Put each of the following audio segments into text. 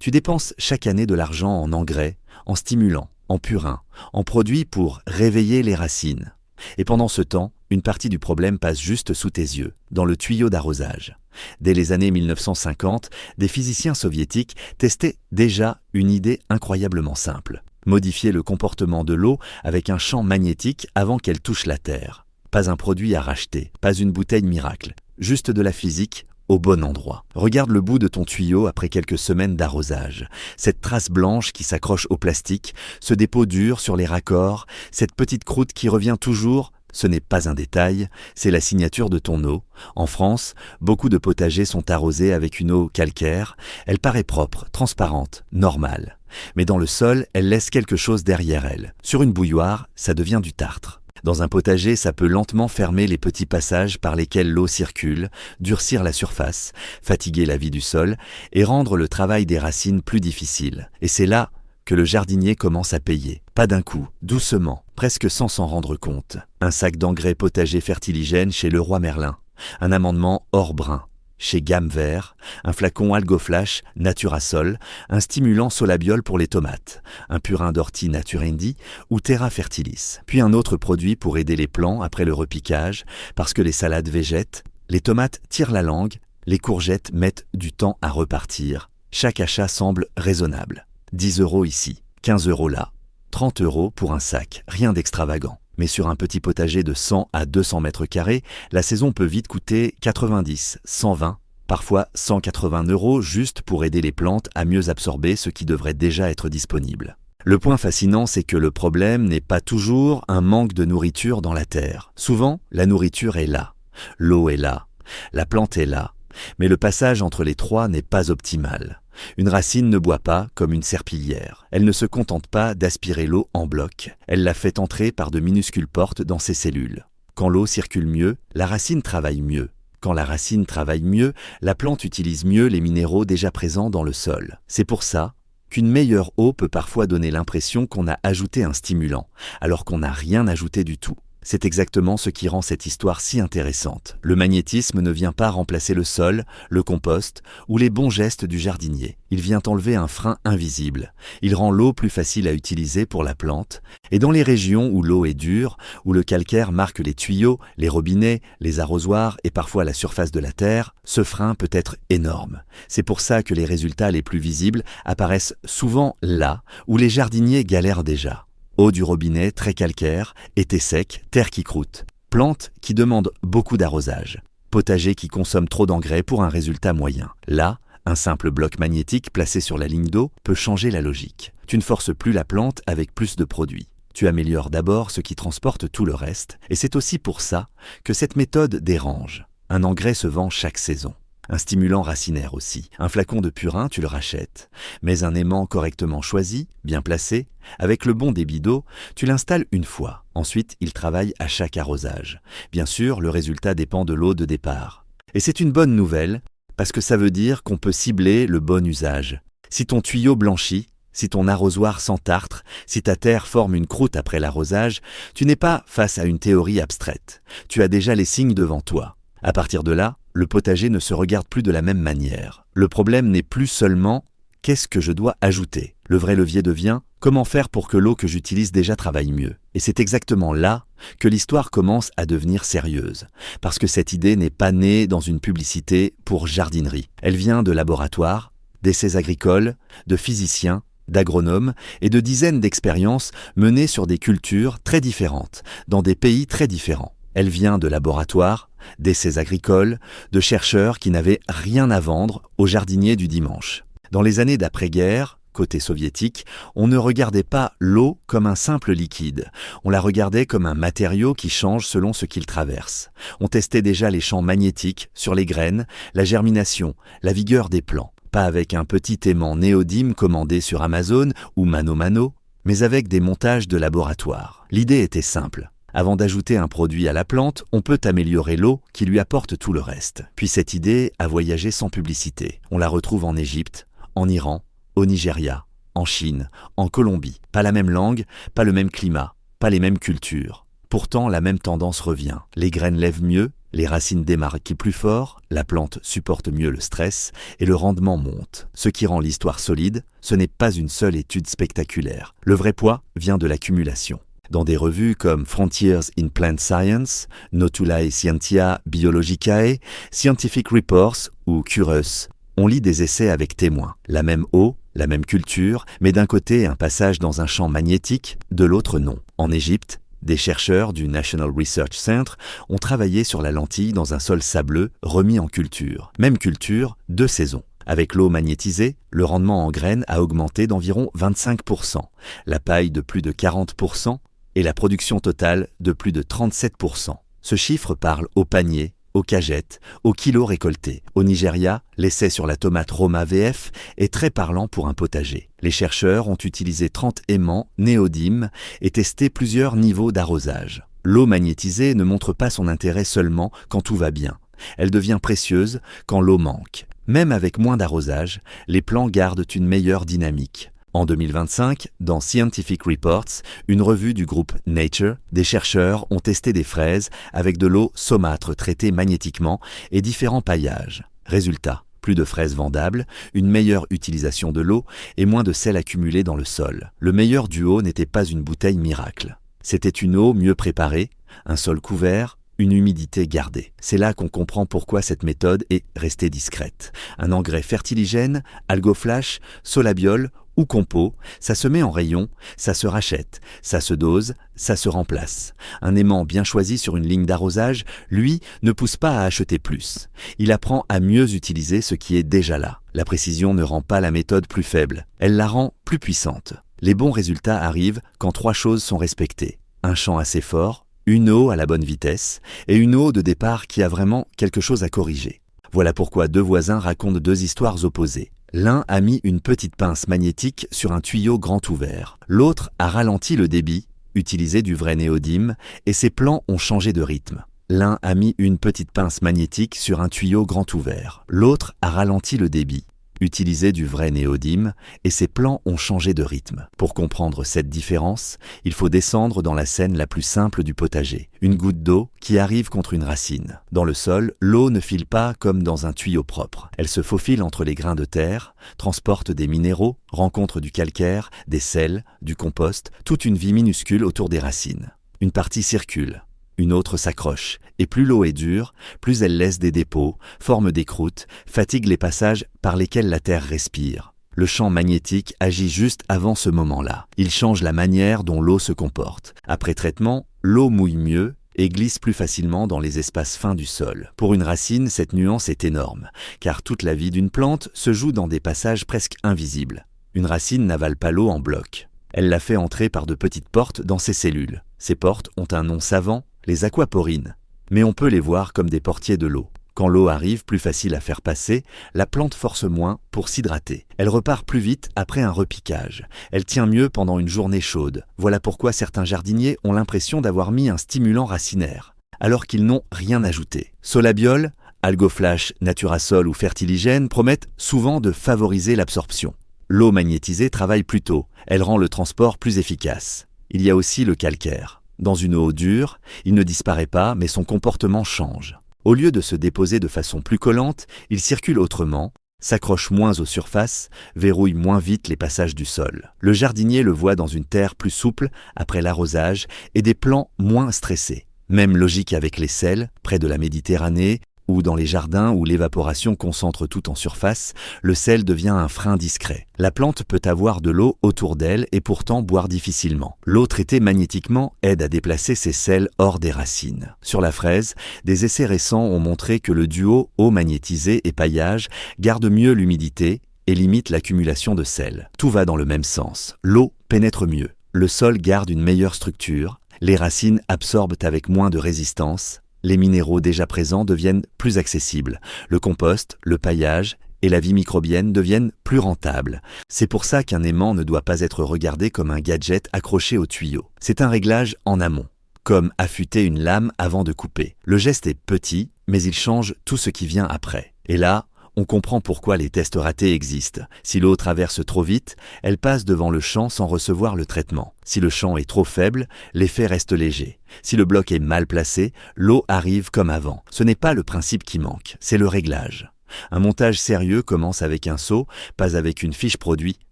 Tu dépenses chaque année de l'argent en engrais, en stimulants, en purins, en produits pour réveiller les racines. Et pendant ce temps, une partie du problème passe juste sous tes yeux, dans le tuyau d'arrosage. Dès les années 1950, des physiciens soviétiques testaient déjà une idée incroyablement simple. Modifier le comportement de l'eau avec un champ magnétique avant qu'elle touche la Terre. Pas un produit à racheter, pas une bouteille miracle, juste de la physique au bon endroit. Regarde le bout de ton tuyau après quelques semaines d'arrosage. Cette trace blanche qui s'accroche au plastique, ce dépôt dur sur les raccords, cette petite croûte qui revient toujours, ce n'est pas un détail, c'est la signature de ton eau. En France, beaucoup de potagers sont arrosés avec une eau calcaire. Elle paraît propre, transparente, normale. Mais dans le sol, elle laisse quelque chose derrière elle. Sur une bouilloire, ça devient du tartre. Dans un potager, ça peut lentement fermer les petits passages par lesquels l'eau circule, durcir la surface, fatiguer la vie du sol et rendre le travail des racines plus difficile. Et c'est là que le jardinier commence à payer. Pas d'un coup, doucement, presque sans s'en rendre compte. Un sac d'engrais potager fertiligène chez Leroy Merlin. Un amendement hors brun chez Gamme Vert, un flacon Algoflash Naturasol, un stimulant Solabiol pour les tomates, un purin d'ortie Naturendi ou Terra Fertilis. Puis un autre produit pour aider les plants après le repiquage, parce que les salades végètent, les tomates tirent la langue, les courgettes mettent du temps à repartir. Chaque achat semble raisonnable. 10 € ici, 15 € là, 30 € pour un sac, rien d'extravagant. Mais sur un petit potager de 100 à 200 mètres carrés, la saison peut vite coûter 90, 120, parfois 180 € juste pour aider les plantes à mieux absorber ce qui devrait déjà être disponible. Le point fascinant, c'est que le problème n'est pas toujours un manque de nourriture dans la terre. Souvent, la nourriture est là, l'eau est là, la plante est là, mais le passage entre les trois n'est pas optimal. Une racine ne boit pas comme une serpillière. Elle ne se contente pas d'aspirer l'eau en bloc. Elle la fait entrer par de minuscules portes dans ses cellules. Quand l'eau circule mieux, la racine travaille mieux. Quand la racine travaille mieux, la plante utilise mieux les minéraux déjà présents dans le sol. C'est pour ça qu'une meilleure eau peut parfois donner l'impression qu'on a ajouté un stimulant, alors qu'on n'a rien ajouté du tout. C'est exactement ce qui rend cette histoire si intéressante. Le magnétisme ne vient pas remplacer le sol, le compost ou les bons gestes du jardinier. Il vient enlever un frein invisible. Il rend l'eau plus facile à utiliser pour la plante. Et dans les régions où l'eau est dure, où le calcaire marque les tuyaux, les robinets, les arrosoirs et parfois la surface de la terre, ce frein peut être énorme. C'est pour ça que les résultats les plus visibles apparaissent souvent là où les jardiniers galèrent déjà. Eau du robinet très calcaire, été sec, terre qui croûte. Plantes qui demandent beaucoup d'arrosage. Potager qui consomme trop d'engrais pour un résultat moyen. Là, un simple bloc magnétique placé sur la ligne d'eau peut changer la logique. Tu ne forces plus la plante avec plus de produits. Tu améliores d'abord ce qui transporte tout le reste, et c'est aussi pour ça que cette méthode dérange. Un engrais se vend chaque saison. Un stimulant racinaire aussi. Un flacon de purin, tu le rachètes. Mais un aimant correctement choisi, bien placé, avec le bon débit d'eau, tu l'installes une fois. Ensuite, il travaille à chaque arrosage. Bien sûr, le résultat dépend de l'eau de départ. Et c'est une bonne nouvelle, parce que ça veut dire qu'on peut cibler le bon usage. Si ton tuyau blanchit, si ton arrosoir s'entartre, si ta terre forme une croûte après l'arrosage, tu n'es pas face à une théorie abstraite. Tu as déjà les signes devant toi. À partir de là, le potager ne se regarde plus de la même manière. Le problème n'est plus seulement « qu'est-ce que je dois ajouter ?» Le vrai levier devient « comment faire pour que l'eau que j'utilise déjà travaille mieux ?» Et c'est exactement là que l'histoire commence à devenir sérieuse. Parce que cette idée n'est pas née dans une publicité pour jardinerie. Elle vient de laboratoires, d'essais agricoles, de physiciens, d'agronomes et de dizaines d'expériences menées sur des cultures très différentes, dans des pays très différents. Elle vient de laboratoires, d'essais agricoles, de chercheurs qui n'avaient rien à vendre aux jardiniers du dimanche. Dans les années d'après-guerre, côté soviétique, on ne regardait pas l'eau comme un simple liquide. On la regardait comme un matériau qui change selon ce qu'il traverse. On testait déjà les champs magnétiques sur les graines, la germination, la vigueur des plants. Pas avec un petit aimant néodyme commandé sur Amazon ou Mano Mano, mais avec des montages de laboratoire. L'idée était simple. Avant d'ajouter un produit à la plante, on peut améliorer l'eau qui lui apporte tout le reste. Puis cette idée a voyagé sans publicité. On la retrouve en Égypte, en Iran, au Nigeria, en Chine, en Colombie. Pas la même langue, pas le même climat, pas les mêmes cultures. Pourtant, la même tendance revient. Les graines lèvent mieux, Les racines démarquent plus fort, la plante supporte mieux le stress et le rendement monte. Ce qui rend l'histoire solide, ce n'est pas une seule étude spectaculaire. Le vrai poids vient de l'accumulation. Dans des revues comme Frontiers in Plant Science, Notulae Scientia Biologicae, Scientific Reports ou Curus, on lit des essais avec témoins. La même eau, la même culture, mais d'un côté un passage dans un champ magnétique, de l'autre non. En Égypte, des chercheurs du National Research Center ont travaillé sur la lentille dans un sol sableux remis en culture. Même culture, 2 saisons. Avec l'eau magnétisée, le rendement en graines a augmenté d'environ 25%, la paille de plus de 40% et la production totale de plus de 37%. Ce chiffre parle au panier, aux cagettes, aux kilos récoltés. Au Nigeria, l'essai sur la tomate Roma VF est très parlant pour un potager. Les chercheurs ont utilisé 30 aimants néodymes et testé plusieurs niveaux d'arrosage. L'eau magnétisée ne montre pas son intérêt seulement quand tout va bien. Elle devient précieuse quand l'eau manque. Même avec moins d'arrosage, les plants gardent une meilleure dynamique. En 2025, dans Scientific Reports, une revue du groupe Nature, des chercheurs ont testé des fraises avec de l'eau saumâtre traitée magnétiquement et différents paillages. Résultat, plus de fraises vendables, une meilleure utilisation de l'eau et moins de sel accumulé dans le sol. Le meilleur duo n'était pas une bouteille miracle. C'était une eau mieux préparée, un sol couvert, une humidité gardée. C'est là qu'on comprend pourquoi cette méthode est restée discrète. Un engrais fertiligène, algoflash, solabiol ou compo, ça se met en rayon, ça se rachète, ça se dose, ça se remplace. Un aimant bien choisi sur une ligne d'arrosage, lui, ne pousse pas à acheter plus. Il apprend à mieux utiliser ce qui est déjà là. La précision ne rend pas la méthode plus faible, elle la rend plus puissante. Les bons résultats arrivent quand 3 choses sont respectées. Un champ assez fort, une eau à la bonne vitesse et une eau de départ qui a vraiment quelque chose à corriger. Voilà pourquoi 2 voisins racontent 2 histoires opposées. L'un a mis une petite pince magnétique sur un tuyau grand ouvert. L'autre a ralenti le débit, utilisé du vrai néodyme, et ses plants ont changé de rythme. L'un a mis une petite pince magnétique sur un tuyau grand ouvert. L'autre a ralenti le débit, utilisé du vrai néodyme, et ses plants ont changé de rythme. Pour comprendre cette différence, il faut descendre dans la scène la plus simple du potager. Une goutte d'eau qui arrive contre une racine. Dans le sol, l'eau ne file pas comme dans un tuyau propre. Elle se faufile entre les grains de terre, transporte des minéraux, rencontre du calcaire, des sels, du compost, toute une vie minuscule autour des racines. Une partie circule. Une autre s'accroche, et plus l'eau est dure, plus elle laisse des dépôts, forme des croûtes, fatigue les passages par lesquels la terre respire. Le champ magnétique agit juste avant ce moment-là. Il change la manière dont l'eau se comporte. Après traitement, l'eau mouille mieux et glisse plus facilement dans les espaces fins du sol. Pour une racine, cette nuance est énorme, car toute la vie d'une plante se joue dans des passages presque invisibles. Une racine n'avale pas l'eau en bloc. Elle la fait entrer par de petites portes dans ses cellules. Ces portes ont un nom savant, les aquaporines, mais on peut les voir comme des portiers de l'eau. Quand l'eau arrive plus facile à faire passer, la plante force moins pour s'hydrater. Elle repart plus vite après un repiquage. Elle tient mieux pendant une journée chaude. Voilà pourquoi certains jardiniers ont l'impression d'avoir mis un stimulant racinaire, alors qu'ils n'ont rien ajouté. Solabiol, algoflash, naturasol ou fertiligène promettent souvent de favoriser l'absorption. L'eau magnétisée travaille plus tôt, elle rend le transport plus efficace. Il y a aussi le calcaire. Dans une eau dure, il ne disparaît pas, mais son comportement change. Au lieu de se déposer de façon plus collante, il circule autrement, s'accroche moins aux surfaces, verrouille moins vite les passages du sol. Le jardinier le voit dans une terre plus souple après l'arrosage et des plants moins stressés. Même logique avec les sels, près de la Méditerranée, ou dans les jardins où l'évaporation concentre tout en surface, le sel devient un frein discret. La plante peut avoir de l'eau autour d'elle et pourtant boire difficilement. L'eau traitée magnétiquement aide à déplacer ces sels hors des racines. Sur la fraise, des essais récents ont montré que le duo eau magnétisée et paillage garde mieux l'humidité et limite l'accumulation de sel. Tout va dans le même sens. L'eau pénètre mieux. Le sol garde une meilleure structure. Les racines absorbent avec moins de résistance. Les minéraux déjà présents deviennent plus accessibles. Le compost, le paillage et la vie microbienne deviennent plus rentables. C'est pour ça qu'un aimant ne doit pas être regardé comme un gadget accroché au tuyau. C'est un réglage en amont, comme affûter une lame avant de couper. Le geste est petit, mais il change tout ce qui vient après. Et là, On comprend pourquoi les tests ratés existent. Si l'eau traverse trop vite, elle passe devant le champ sans recevoir le traitement. Si le champ est trop faible, l'effet reste léger. Si le bloc est mal placé, l'eau arrive comme avant. Ce n'est pas le principe qui manque, c'est le réglage. Un montage sérieux commence avec un seau, pas avec une fiche produit.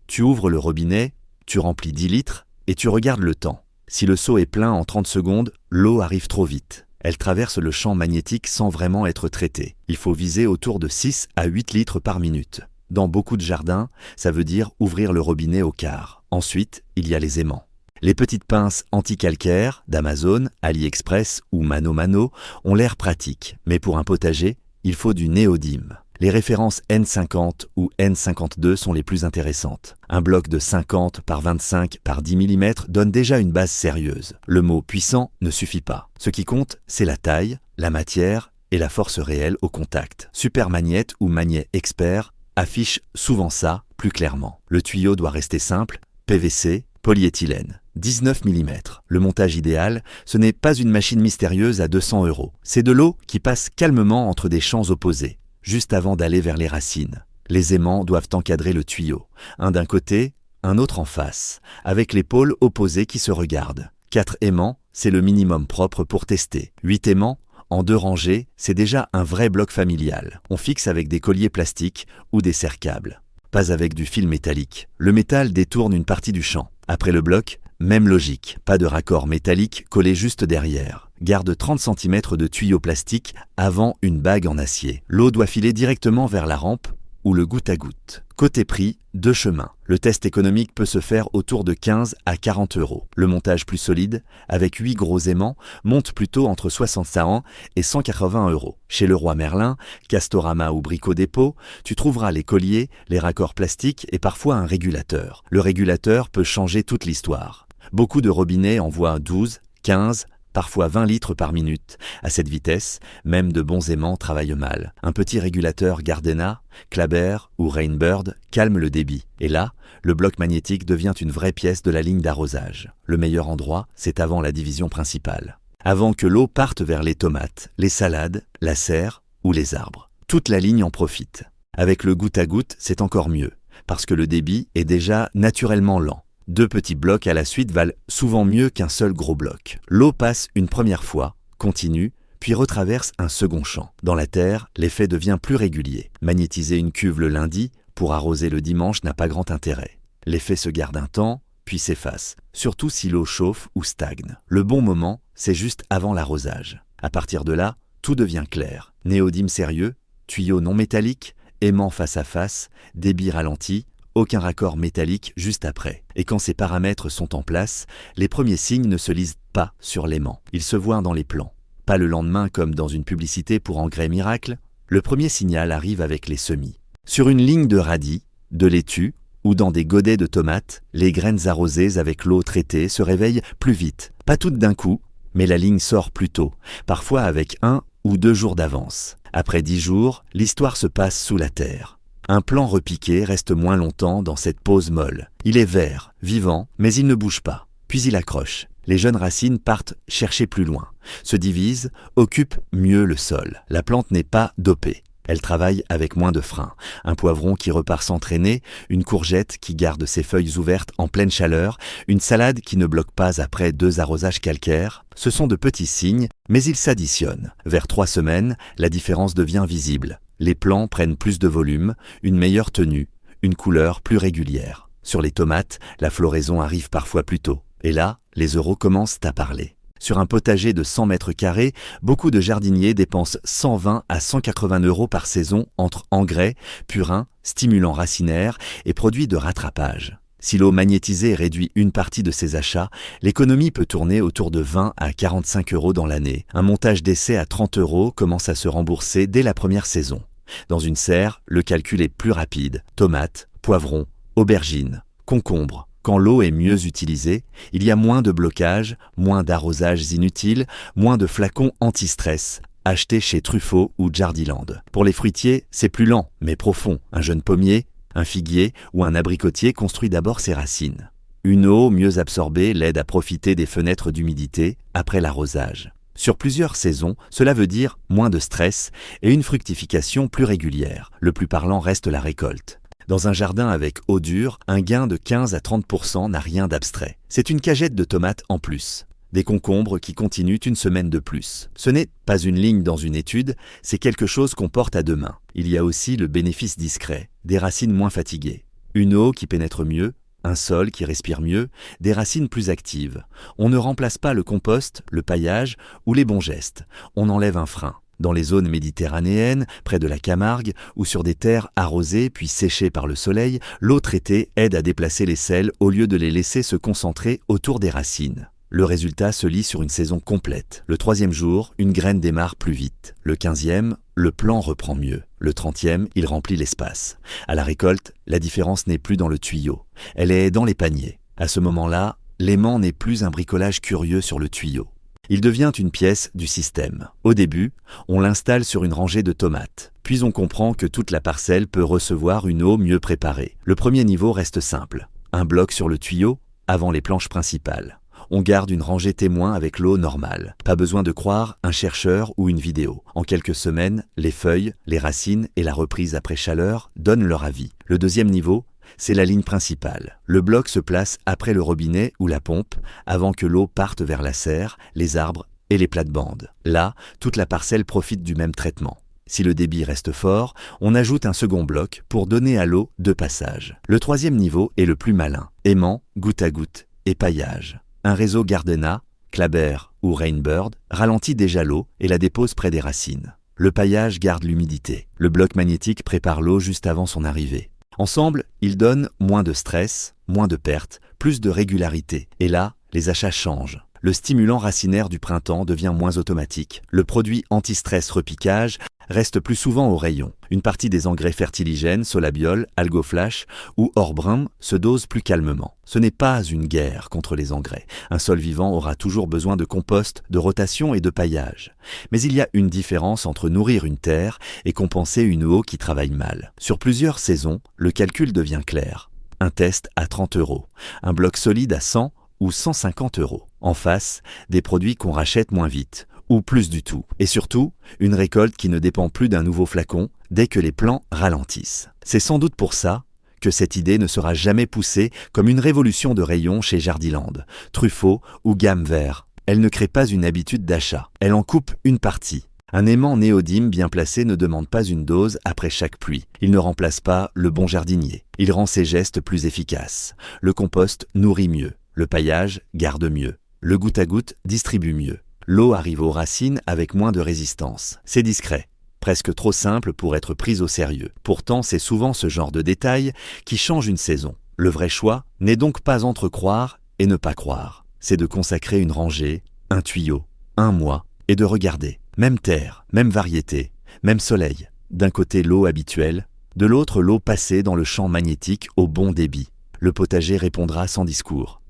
Tu ouvres le robinet, tu remplis 10 litres et tu regardes le temps. Si le seau est plein en 30 secondes, l'eau arrive trop vite. Elle traverse le champ magnétique sans vraiment être traitée. Il faut viser autour de 6 à 8 litres par minute. Dans beaucoup de jardins, ça veut dire ouvrir le robinet au quart. Ensuite, il y a les aimants. Les petites pinces anti-calcaires d'Amazon, AliExpress ou Mano Mano ont l'air pratiques, mais pour un potager, il faut du néodyme. Les références N50 ou N52 sont les plus intéressantes. Un bloc de 50 par 25 par 10 mm donne déjà une base sérieuse. Le mot puissant ne suffit pas. Ce qui compte, c'est la taille, la matière et la force réelle au contact. Super Magnette ou Magnet Expert affiche souvent ça plus clairement. Le tuyau doit rester simple, PVC, polyéthylène. 19 mm. Le montage idéal, ce n'est pas une machine mystérieuse à 200 €. C'est de l'eau qui passe calmement entre des champs opposés, juste avant d'aller vers les racines. Les aimants doivent encadrer le tuyau, un d'un côté, un autre en face, avec les pôles opposés qui se regardent. 4 aimants, c'est le minimum propre pour tester. 8 aimants, en 2 rangées, c'est déjà un vrai bloc familial. On fixe avec des colliers plastiques ou des serre-câbles. Pas avec du fil métallique. Le métal détourne une partie du champ. Après le bloc, même logique, pas de raccord métallique collé juste derrière. Garde 30 cm de tuyau plastique avant une bague en acier. L'eau doit filer directement vers la rampe ou le goutte à goutte. Côté prix, 2 chemins. Le test économique peut se faire autour de 15 à 40 €. Le montage plus solide, avec 8 gros aimants, monte plutôt entre 60 et 180 €. Chez Leroy Merlin, Castorama ou Brico Dépôt, tu trouveras les colliers, les raccords plastiques et parfois un régulateur. Le régulateur peut changer toute l'histoire. Beaucoup de robinets envoient 12, 15, parfois 20 litres par minute. À cette vitesse, même de bons aimants travaillent mal. Un petit régulateur Gardena, Claber ou Rainbird calme le débit. Et là, le bloc magnétique devient une vraie pièce de la ligne d'arrosage. Le meilleur endroit, c'est avant la division principale. Avant que l'eau parte vers les tomates, les salades, la serre ou les arbres. Toute la ligne en profite. Avec le goutte à goutte, c'est encore mieux, parce que le débit est déjà naturellement lent. 2 petits blocs à la suite valent souvent mieux qu'un seul gros bloc. L'eau passe une première fois, continue, puis retraverse un second champ. Dans la terre, l'effet devient plus régulier. Magnétiser une cuve le lundi pour arroser le dimanche n'a pas grand intérêt. L'effet se garde un temps, puis s'efface, surtout si l'eau chauffe ou stagne. Le bon moment, c'est juste avant l'arrosage. À partir de là, tout devient clair. Néodyme sérieux, tuyau non métallique, aimant face à face, débit ralenti, aucun raccord métallique juste après. Et quand ces paramètres sont en place, les premiers signes ne se lisent pas sur l'aimant. Ils se voient dans les plans. Pas le lendemain comme dans une publicité pour engrais miracle. Le premier signal arrive avec les semis. Sur une ligne de radis, de laitue ou dans des godets de tomates, les graines arrosées avec l'eau traitée se réveillent plus vite. Pas toutes d'un coup, mais la ligne sort plus tôt, parfois avec 1 ou 2 jours d'avance. Après 10 jours, l'histoire se passe sous la terre. Un plant repiqué reste moins longtemps dans cette pose molle. Il est vert, vivant, mais il ne bouge pas. Puis il accroche. Les jeunes racines partent chercher plus loin, se divisent, occupent mieux le sol. La plante n'est pas dopée. Elle travaille avec moins de frein. Un poivron qui repart s'entraîner, une courgette qui garde ses feuilles ouvertes en pleine chaleur, une salade qui ne bloque pas après 2 arrosages calcaires. Ce sont de petits signes, mais ils s'additionnent. Vers 3 semaines, la différence devient visible. Les plants prennent plus de volume, une meilleure tenue, une couleur plus régulière. Sur les tomates, la floraison arrive parfois plus tôt. Et là, les euros commencent à parler. Sur un potager de 100 mètres carrés, beaucoup de jardiniers dépensent 120 à 180 € par saison entre engrais, purins, stimulants racinaires et produits de rattrapage. Si l'eau magnétisée réduit une partie de ses achats, l'économie peut tourner autour de 20 à 45 € dans l'année. Un montage d'essai à 30 € commence à se rembourser dès la première saison. Dans une serre, le calcul est plus rapide. Tomates, poivrons, aubergines, concombres. Quand l'eau est mieux utilisée, il y a moins de blocages, moins d'arrosages inutiles, moins de flacons anti-stress, achetés chez Truffaut ou Jardiland. Pour les fruitiers, c'est plus lent, mais profond. Un jeune pommier, un figuier ou un abricotier construit d'abord ses racines. Une eau mieux absorbée l'aide à profiter des fenêtres d'humidité après l'arrosage. Sur plusieurs saisons, cela veut dire moins de stress et une fructification plus régulière. Le plus parlant reste la récolte. Dans un jardin avec eau dure, un gain de 15 à 30% n'a rien d'abstrait. C'est une cagette de tomates en plus. Des concombres qui continuent une semaine de plus. Ce n'est pas une ligne dans une étude, c'est quelque chose qu'on porte à deux mains. Il y a aussi le bénéfice discret, des racines moins fatiguées. Une eau qui pénètre mieux, un sol qui respire mieux, des racines plus actives. On ne remplace pas le compost, le paillage ou les bons gestes. On enlève un frein. Dans les zones méditerranéennes, près de la Camargue, ou sur des terres arrosées puis séchées par le soleil, l'eau traitée aide à déplacer les sels au lieu de les laisser se concentrer autour des racines. Le résultat se lit sur une saison complète. Le 3e jour, une graine démarre plus vite. Le 15e, le plant reprend mieux. Le 30e, il remplit l'espace. À la récolte, la différence n'est plus dans le tuyau. Elle est dans les paniers. À ce moment-là, l'aimant n'est plus un bricolage curieux sur le tuyau. Il devient une pièce du système. Au début, on l'installe sur une rangée de tomates. Puis on comprend que toute la parcelle peut recevoir une eau mieux préparée. Le premier niveau reste simple. Un bloc sur le tuyau, avant les planches principales. On garde une rangée témoin avec l'eau normale. Pas besoin de croire un chercheur ou une vidéo. En quelques semaines, les feuilles, les racines et la reprise après chaleur donnent leur avis. Le deuxième niveau, c'est la ligne principale. Le bloc se place après le robinet ou la pompe, avant que l'eau parte vers la serre, les arbres et les plates-bandes. Là, toute la parcelle profite du même traitement. Si le débit reste fort, on ajoute un second bloc pour donner à l'eau 2 passages. Le 3e niveau est le plus malin. Aimant, goutte à goutte et paillage. Un réseau Gardena, Claber ou Rainbird ralentit déjà l'eau et la dépose près des racines. Le paillage garde l'humidité. Le bloc magnétique prépare l'eau juste avant son arrivée. Ensemble, ils donnent moins de stress, moins de pertes, plus de régularité. Et là, les achats changent. Le stimulant racinaire du printemps devient moins automatique. Le produit anti-stress repiquage reste plus souvent au rayon. Une partie des engrais fertiligènes, Solabiol, Algoflash ou Orbrun se dose plus calmement. Ce n'est pas une guerre contre les engrais. Un sol vivant aura toujours besoin de compost, de rotation et de paillage. Mais il y a une différence entre nourrir une terre et compenser une eau qui travaille mal. Sur plusieurs saisons, le calcul devient clair. Un test à 30 €, un bloc solide à 100 ou 150 €. En face, des produits qu'on rachète moins vite, ou plus du tout. Et surtout, une récolte qui ne dépend plus d'un nouveau flacon dès que les plants ralentissent. C'est sans doute pour ça que cette idée ne sera jamais poussée comme une révolution de rayon chez Jardiland, Truffaut ou Gamme Vert. Elle ne crée pas une habitude d'achat, elle en coupe une partie. Un aimant néodyme bien placé ne demande pas une dose après chaque pluie. Il ne remplace pas le bon jardinier. Il rend ses gestes plus efficaces. Le compost nourrit mieux. Le paillage garde mieux. Le goutte à goutte distribue mieux. L'eau arrive aux racines avec moins de résistance. C'est discret, presque trop simple pour être pris au sérieux. Pourtant, c'est souvent ce genre de détail qui change une saison. Le vrai choix n'est donc pas entre croire et ne pas croire. C'est de consacrer une rangée, un tuyau, un mois et de regarder. Même terre, même variété, même soleil. D'un côté l'eau habituelle, de l'autre l'eau passée dans le champ magnétique au bon débit. Le potager répondra sans discours.